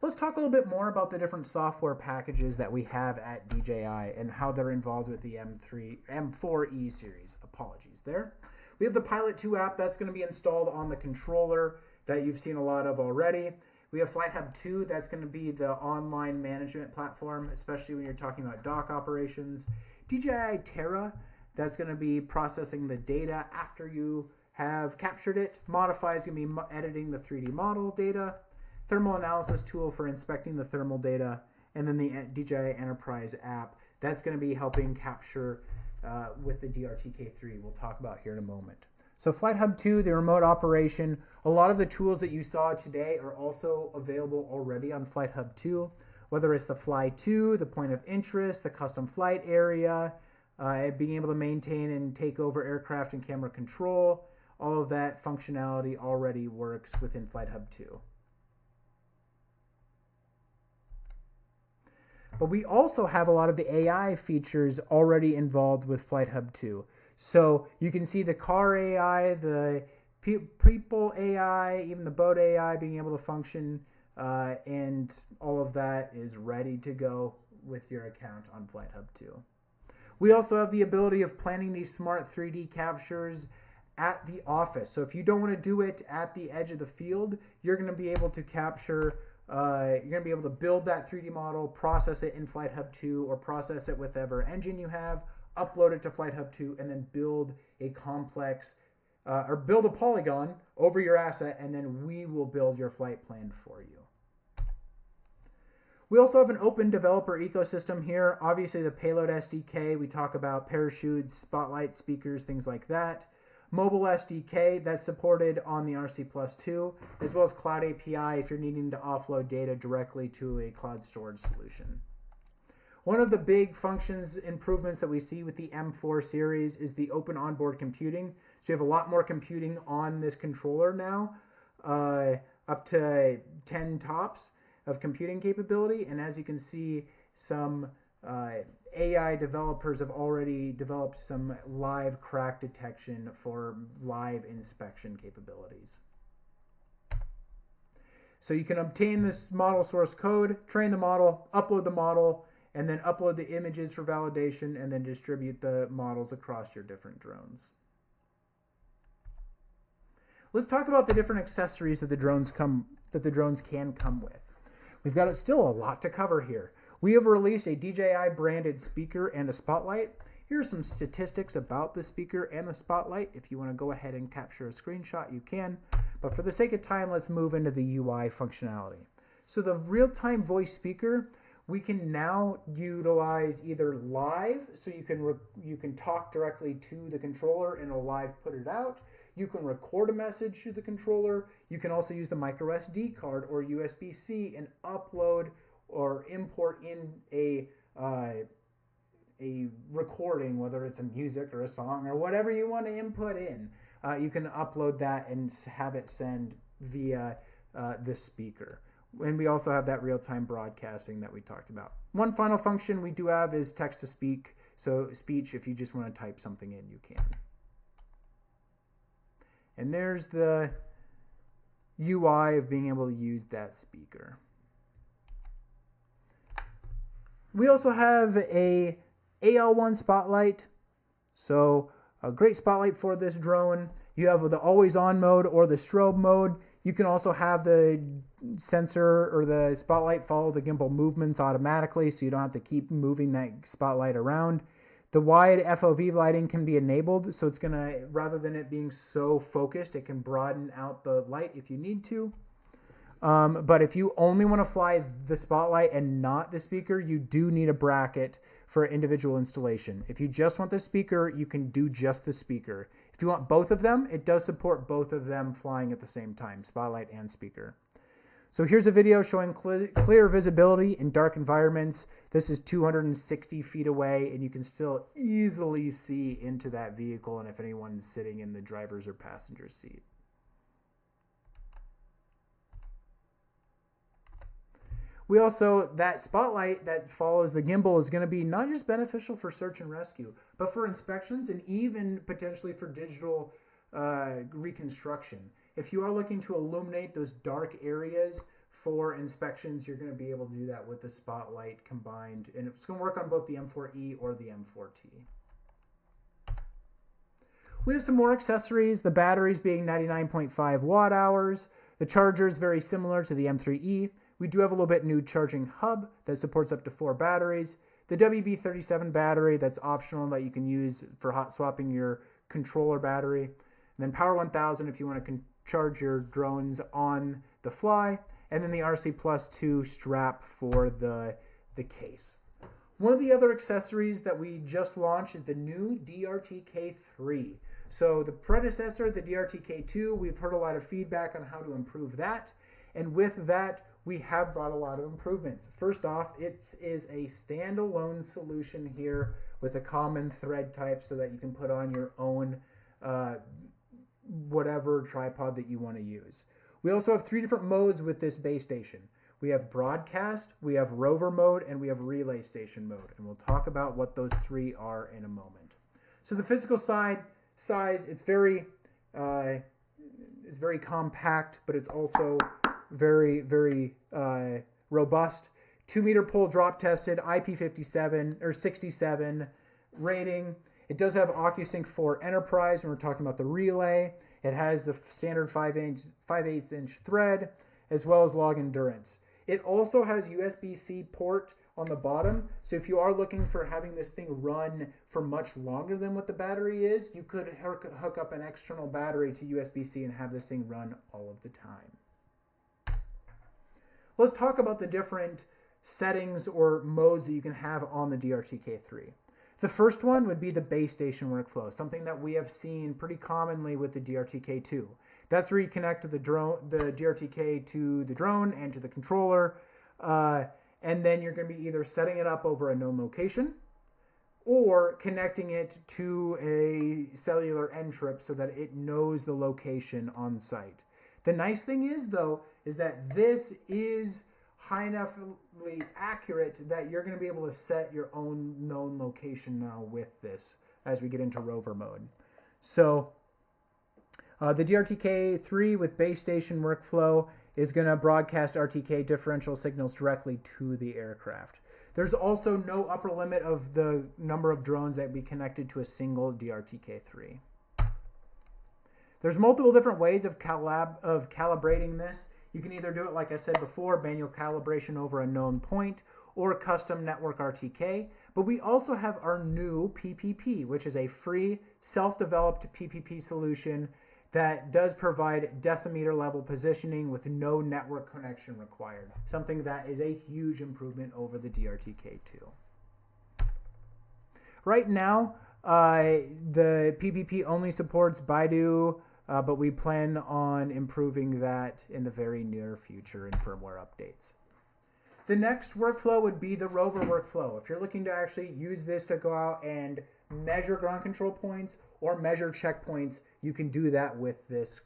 S1: Let's talk a little bit more about the different software packages that we have at DJI and how they're involved with the M4E series. Apologies there. We have the Pilot 2 app that's going to be installed on the controller that you've seen a lot of already. We have Flight Hub 2, that's going to be the online management platform, especially when you're talking about dock operations. DJI Terra, that's going to be processing the data after you have captured it. Modify is going to be editing the 3D model data. Thermal analysis tool for inspecting the thermal data. And then the DJI Enterprise app, that's going to be helping capture with the DRTK3 we'll talk about here in a moment. So Flight Hub 2, the remote operation, a lot of the tools that you saw today are also available already on Flight Hub 2, whether it's the Fly 2, the point of interest, the custom flight area, being able to maintain and take over aircraft and camera control, all of that functionality already works within Flight Hub 2. But we also have a lot of the AI features already involved with Flight Hub 2. So you can see the car AI, the people AI, even the boat AI being able to function, and all of that is ready to go with your account on Flight Hub 2. We also have the ability of planning these smart 3D captures at the office. So if you don't want to do it at the edge of the field, you're going to be able to capture, you're going to be able to build that 3D model, process it in Flight Hub 2, or process it with whatever engine you have, upload it to Flight Hub 2, and then build a complex, or build a polygon over your asset, and then we will build your flight plan for you. We also have an open developer ecosystem here. Obviously the payload SDK, we talk about parachutes, spotlight, speakers, things like that. Mobile SDK, that's supported on the RC Plus 2, as well as Cloud API if you're needing to offload data directly to a cloud storage solution. One of the big functions improvements that we see with the M4 series is the open onboard computing. So you have a lot more computing on this controller now, up to 10 tops of computing capability. And as you can see, some AI developers have already developed some live crack detection for live inspection capabilities. So you can obtain this model source code, train the model, upload the model, and then upload the images for validation, and then distribute the models across your different drones. Let's talk about the different accessories that the drones can come with. We've got still a lot to cover here. We have released a DJI branded speaker and a spotlight. Here are some statistics about the speaker and the spotlight. If you want to go ahead and capture a screenshot, you can. But for the sake of time, let's move into the UI functionality. So the real-time voice speaker, we can now utilize either live, so you can talk directly to the controller and it'll live put it out. You can record a message to the controller. You can also use the micro SD card or USB-C and upload or import in a recording, whether it's a music or a song or whatever you want to input in. You can upload that and have it send via the speaker. And we also have that real-time broadcasting that we talked about. One final function we do have is text-to-speak. So speech, if you just want to type something in, you can. And there's the UI of being able to use that speaker. We also have a AL1 spotlight. So a great spotlight for this drone. You have the always-on mode or the strobe mode. You can also have the sensor or the spotlight follow the gimbal movements automatically, so you don't have to keep moving that spotlight around. The wide FOV lighting can be enabled, so it's going to, rather than it being so focused, it can broaden out the light if you need to. But if you only want to fly the spotlight and not the speaker, you do need a bracket for individual installation. If you just want the speaker, you can do just the speaker. If you want both of them, it does support both of them flying at the same time, spotlight and speaker. So here's a video showing clear visibility in dark environments. This is 260 feet away, and you can still easily see into that vehicle and if anyone's sitting in the driver's or passenger seat. We also, that spotlight that follows the gimbal is going to be not just beneficial for search and rescue, but for inspections and even potentially for digital reconstruction. If you are looking to illuminate those dark areas for inspections, you're going to be able to do that with the spotlight combined. And it's going to work on both the M4E or the M4T. We have some more accessories, the batteries being 99.5 watt hours. The charger is very similar to the M3E. We do have a little bit new charging hub that supports up to 4 batteries. The WB37 battery that's optional that you can use for hot swapping your controller battery. And then Power 1000 if you want to charge your drones on the fly. And then the RC Plus 2 strap for the case. One of the other accessories that we just launched is the new DRTK3. So the predecessor, the DRTK2, we've heard a lot of feedback on how to improve that. And with that, we have brought a lot of improvements. First off, it is a standalone solution here with a common thread type so that you can put on your own whatever tripod that you want to use. We also have 3 different modes with this base station. We have broadcast, we have rover mode, and we have relay station mode. And we'll talk about what those three are in a moment. So the physical size, it's very compact, but it's also very, very robust. 2-meter pole drop tested, IP57 or 67 rating. It does have OcuSync 4 Enterprise, and we're talking about the relay. It has the standard 5/8 inch thread, as well as log endurance. It also has USB-C port on the bottom, so if you are looking for having this thing run for much longer than what the battery is, you could hook up an external battery to USB-C and have this thing run all of the time. Let's talk about the different settings or modes that you can have on the DRTK3. The first one would be the base station workflow, something that we have seen pretty commonly with the DRTK2. That's where you connect the DRTK to the drone and to the controller, and then you're going to be either setting it up over a known location or connecting it to a cellular N-trip so that it knows the location on site. The nice thing is, though, is that this is high enoughly accurate that you're going to be able to set your own known location now with this as we get into rover mode. So the DRTK3 with base station workflow is going to broadcast RTK differential signals directly to the aircraft. There's also no upper limit of the number of drones that be connected to a single DRTK3. There's multiple different ways of calibrating this. You can either do it, like I said before, manual calibration over a known point, or custom network RTK. But we also have our new PPP, which is a free, self-developed PPP solution that does provide decimeter level positioning with no network connection required. Something that is a huge improvement over the DRTK2. Right now, the PPP only supports Baidu, but we plan on improving that in the very near future in firmware updates. The next workflow would be the rover workflow. If you're looking to actually use this to go out and measure ground control points or measure checkpoints, you can do that with this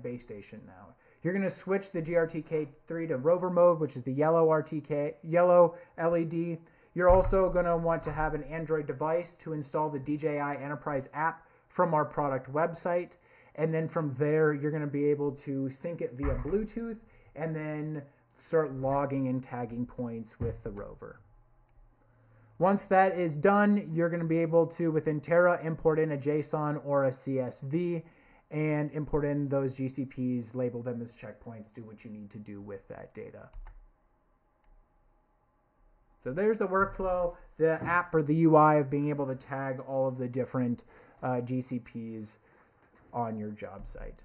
S1: base station now. You're going to switch the DRTK3 to rover mode, which is the yellow LED. You're also going to want to have an Android device to install the DJI Enterprise app from our product website. And then from there, you're going to be able to sync it via Bluetooth and then start logging and tagging points with the rover. Once that is done, you're going to be able to, within Terra, import in a JSON or a CSV and import in those GCPs, label them as checkpoints, do what you need to do with that data. So there's the workflow, the app or the UI of being able to tag all of the different GCPs on your job site.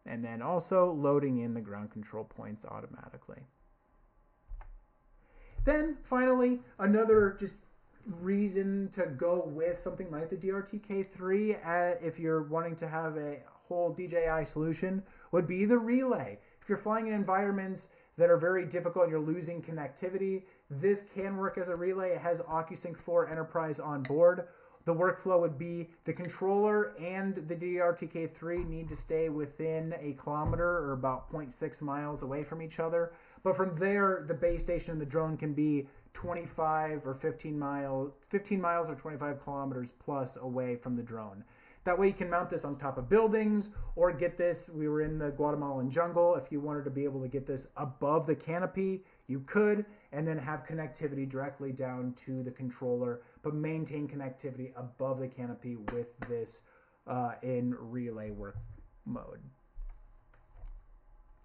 S1: And then also loading in the ground control points automatically. Then finally, another just reason to go with something like the DRTK3 if you're wanting to have a whole DJI solution would be the relay. If you're flying in environments that are very difficult and you're losing connectivity, this can work as a relay. It has OcuSync 4 Enterprise on board. The workflow would be the controller and the DRTK3 need to stay within a kilometer or about 0.6 miles away from each other. But from there, the base station and the drone can be 25 or 15 miles or 25 kilometers plus away from the drone. That way you can mount this on top of buildings or get this, we were in the Guatemalan jungle, if you wanted to be able to get this above the canopy, you could, and then have connectivity directly down to the controller, but maintain connectivity above the canopy with this in relay work mode.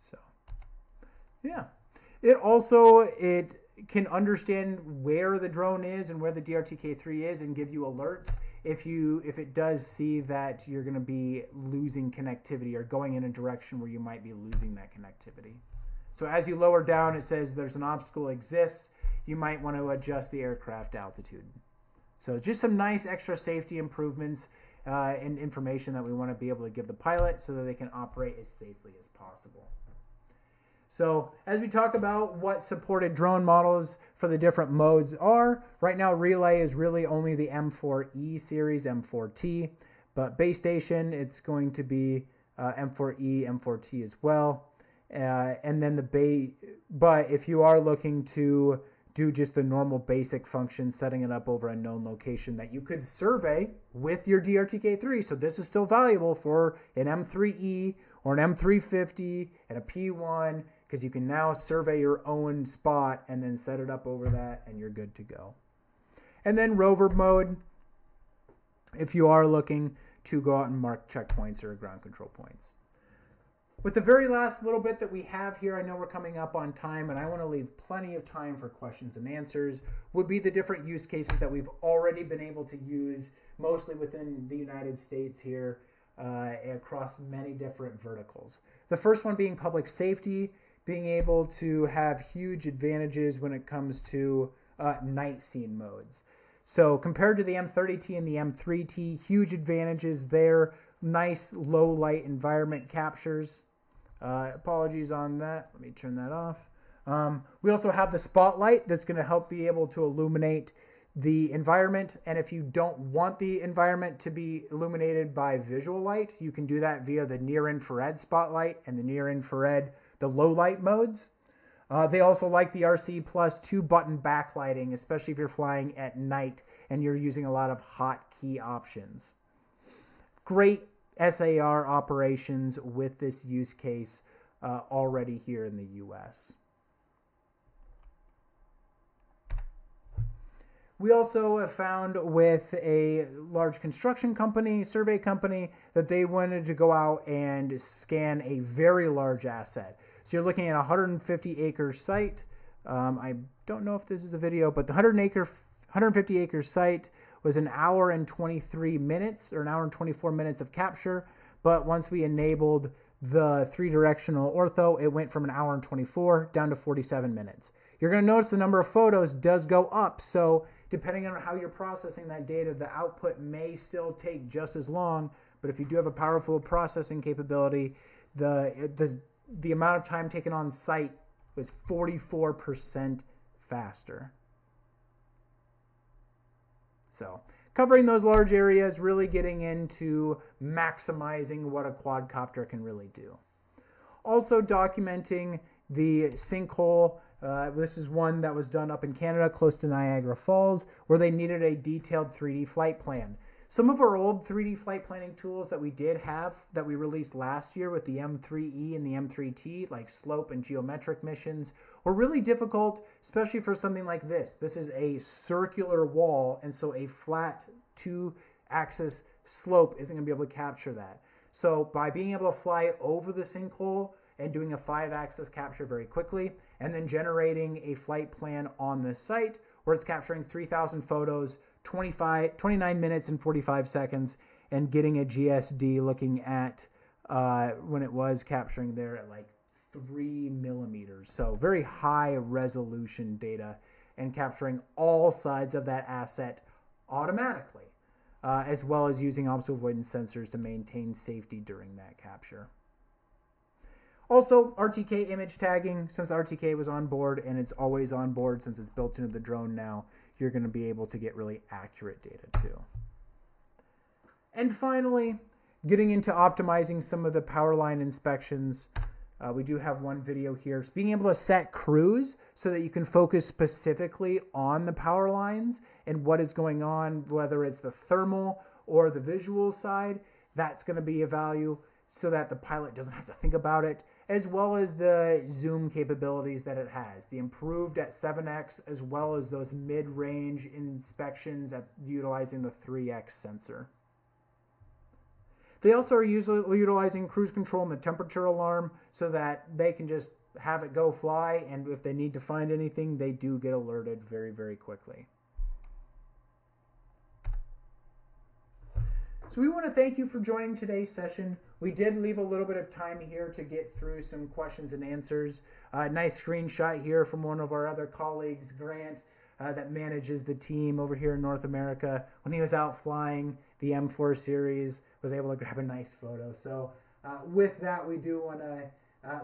S1: So, yeah. It can understand where the drone is and where the DRTK3 is and give you alerts if it does see that you're going to be losing connectivity or going in a direction where you might be losing that connectivity. So as you lower down, it says there's an obstacle exists. You might want to adjust the aircraft altitude. So just some nice extra safety improvements and information that we want to be able to give the pilot so that they can operate as safely as possible. So as we talk about what supported drone models for the different modes are, right now relay is really only the M4E series, M4T, but base station, it's going to be M4E, M4T as well. And then but if you are looking to do just the normal basic function, setting it up over a known location that you could survey with your DRTK3. So this is still valuable for an M3E or an M350 and a P1, because you can now survey your own spot and then set it up over that and you're good to go. And then rover mode, if you are looking to go out and mark checkpoints or ground control points. With the very last little bit that we have here, I know we're coming up on time, and I want to leave plenty of time for questions and answers, would be the different use cases that we've already been able to use, mostly within the United States here, across many different verticals. The first one being public safety, being able to have huge advantages when it comes to night scene modes. So compared to the M30T and the M3T, huge advantages there. Nice low light environment captures. Apologies on that. Let me turn that off. We also have the spotlight that's going to help be able to illuminate the environment. And if you don't want the environment to be illuminated by visual light, you can do that via the near infrared spotlight and the near infrared, the low light modes. They also like the RC Plus 2-button backlighting, especially if you're flying at night and you're using a lot of hotkey options. Great SAR operations with this use case already here in the US. We also have found with a large construction company, survey company, that they wanted to go out and scan a very large asset. So you're looking at a 150-acre site. I don't know if this is a video, but the 150-acre site was an hour and 23 minutes or an hour and 24 minutes of capture. But once we enabled the 3-directional ortho, it went from an hour and 24 down to 47 minutes. You're going to notice the number of photos does go up. So depending on how you're processing that data, the output may still take just as long. But if you do have a powerful processing capability, the amount of time taken on site was 44% faster. So covering those large areas, really getting into maximizing what a quadcopter can really do. Also documenting the sinkhole. This is one that was done up in Canada, close to Niagara Falls, where they needed a detailed 3D flight plan. Some of our old 3D flight planning tools that we did have that we released last year with the M3E and the M3T, like slope and geometric missions, were really difficult, especially for something like this. This is a circular wall, and so a flat 2-axis slope isn't going to be able to capture that. So by being able to fly over the sinkhole and doing a 5-axis capture very quickly, and then generating a flight plan on this site where it's capturing 3,000 photos, 29 minutes and 45 seconds, and getting a GSD looking at when it was capturing there at like 3 millimeters. So very high resolution data and capturing all sides of that asset automatically, as well as using obstacle avoidance sensors to maintain safety during that capture. Also, RTK image tagging. Since RTK was on board, and it's always on board since it's built into the drone now, you're going to be able to get really accurate data too. And finally, getting into optimizing some of the power line inspections. We do have one video here. It's being able to set crews so that you can focus specifically on the power lines and what is going on, whether it's the thermal or the visual side. That's going to be a value so that the pilot doesn't have to think about it, as well as the zoom capabilities that it has, the improved at 7x, as well as those mid-range inspections at utilizing the 3x sensor. They also are usually utilizing cruise control and the temperature alarm so that they can just have it go fly, and if they need to find anything, they do get alerted very, very quickly. So we want to thank you for joining today's session. We did leave a little bit of time here to get through some questions and answers. Nice screenshot here from one of our other colleagues, Grant, that manages the team over here in North America. When he was out flying the M4 series, was able to grab a nice photo. So with that, we do want to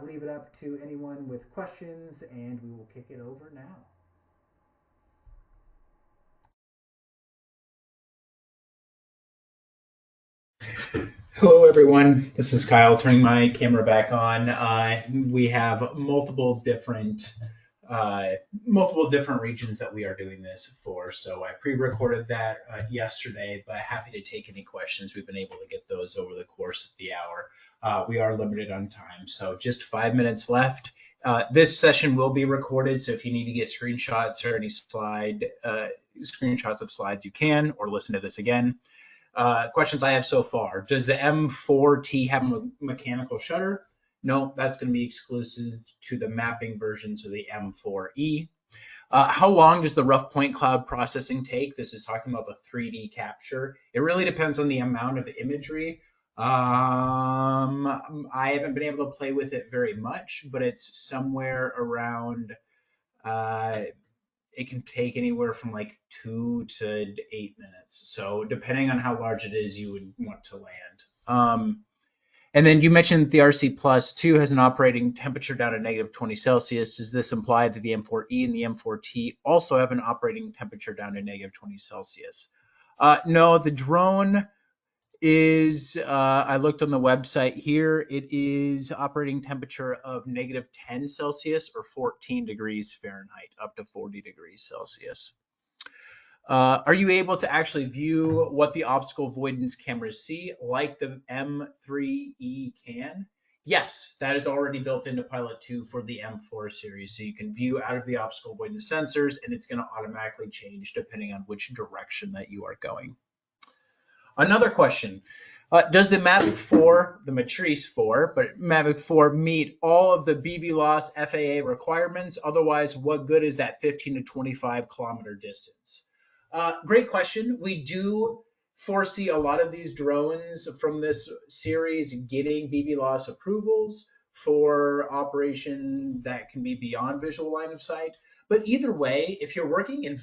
S1: leave it up to anyone with questions, and we will kick it over now. Hello, everyone. This is Kyle turning my camera back on. We have uh, multiple different regions that we are doing this for. So I pre-recorded that yesterday, but happy to take any questions. We've been able to get those over the course of the hour. We are limited on time, so just 5 minutes left. This session will be recorded, so if you need to get screenshots or any screenshots of slides, you can, or listen to this again. Questions I have so far. Does the M4T have a mechanical shutter? No, that's going to be exclusive to the mapping version, so the M4E. How long does the rough point cloud processing take? This is talking about the 3D capture. It really depends on the amount of imagery. I haven't been able to play with it very much, but it's somewhere around uh, it can take anywhere from like 2 to 8 minutes. So depending on how large it is, you would want to land. And then you mentioned the RC Plus 2 has an operating temperature down to -20 Celsius. Does this imply that the M4E and the M4T also have an operating temperature down to -20 Celsius? No, the drone is, I looked on the website here, it is operating temperature of -10 Celsius or 14 degrees Fahrenheit, up to 40 degrees Celsius. Are you able to actually view what the obstacle avoidance cameras see, like the M3E can? Yes, that is already built into Pilot 2 for the M4 series. So you can view out of the obstacle avoidance sensors, and it's going to automatically change depending on which direction that you are going. Another question. Does the Mavic 4, the Matrice 4, but Mavic 4 meet all of the BVLOS FAA requirements? Otherwise, what good is that 15 to 25 kilometer distance? Great question. We do foresee a lot of these drones from this series getting BVLOS approvals for operation that can be beyond visual line of sight. But either way, if you're working in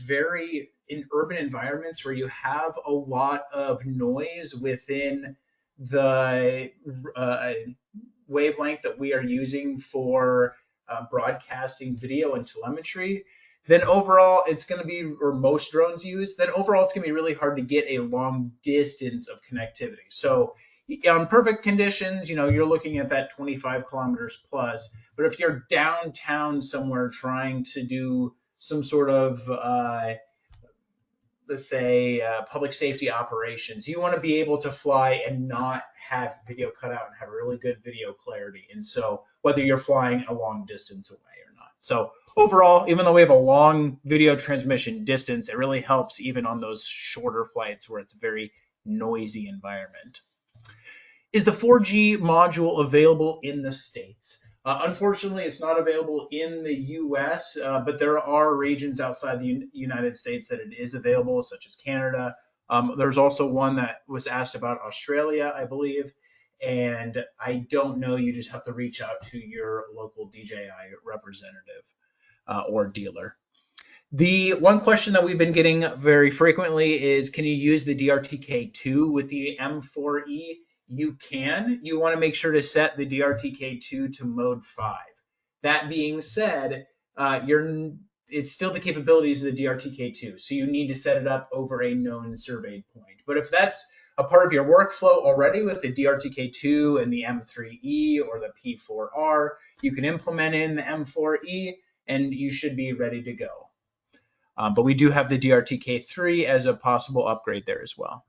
S1: urban environments where you have a lot of noise within the wavelength that we are using for broadcasting video and telemetry, then overall it's going to be, or most drones use, then overall it's going to be really hard to get a long distance of connectivity. So on perfect conditions, you're looking at that 25 kilometers plus. But if you're downtown somewhere trying to do some sort of, let's say, public safety operations, you want to be able to fly and not have video cut out and have really good video clarity. And so whether you're flying a long distance away or not. So overall, even though we have a long video transmission distance, it really helps even on those shorter flights where it's a very noisy environment. Is the 4G module available in the States? Unfortunately, it's not available in the US, but there are regions outside the United States that it is available, such as Canada. There's also one that was asked about Australia, I believe. And I don't know, you just have to reach out to your local DJI representative or dealer. The one question that we've been getting very frequently is, can you use the DRTK2 with the M4E? You can. You want to make sure to set the DRTK2 to mode 5. That being said, it's still the capabilities of the DRTK2, so you need to set it up over a known surveyed point. But if that's a part of your workflow already with the DRTK2 and the M3E or the P4R, you can implement in the M4E and you should be ready to go. But we do have the DRTK3 as a possible upgrade there as well.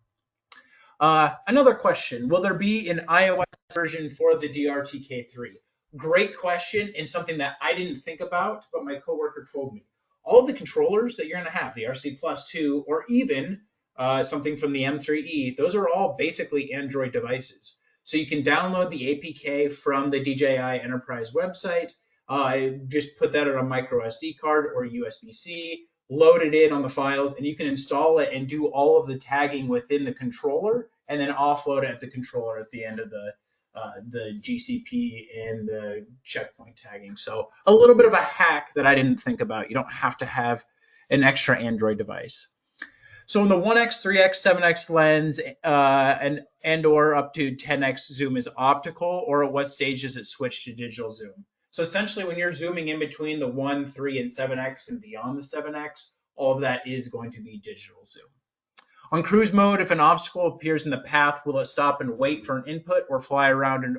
S1: Another question, will there be an iOS version for the DRTK3? Great question, and something that I didn't think about, but my coworker told me. All of the controllers that you're going to have, the RC Plus 2, or even something from the M3E, those are all basically Android devices. So you can download the APK from the DJI Enterprise website, just put that on a micro SD card or USB-C, load it in on the files, and you can install it and do all of the tagging within the controller, and then offload it at the controller at the end of the GCP and the checkpoint tagging. So a little bit of a hack that I didn't think about. You don't have to have an extra Android device. So in the 1x, 3x, 7x lens and or up to 10x zoom is optical, or at what stage does it switch to digital zoom? So essentially when you're zooming in between the 1, 3, and 7x and beyond the 7x, all of that is going to be digital zoom. On cruise mode, if an obstacle appears in the path, will it stop and wait for an input or fly around and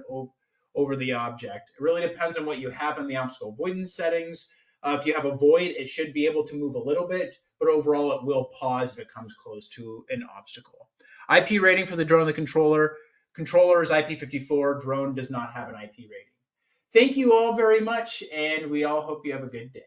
S1: over the object? It really depends on what you have in the obstacle avoidance settings. If you have avoid, it should be able to move a little bit, but overall it will pause if it comes close to an obstacle. IP rating for the drone and the controller. Controller is IP54. Drone does not have an IP rating. Thank you all very much, and we all hope you have a good day.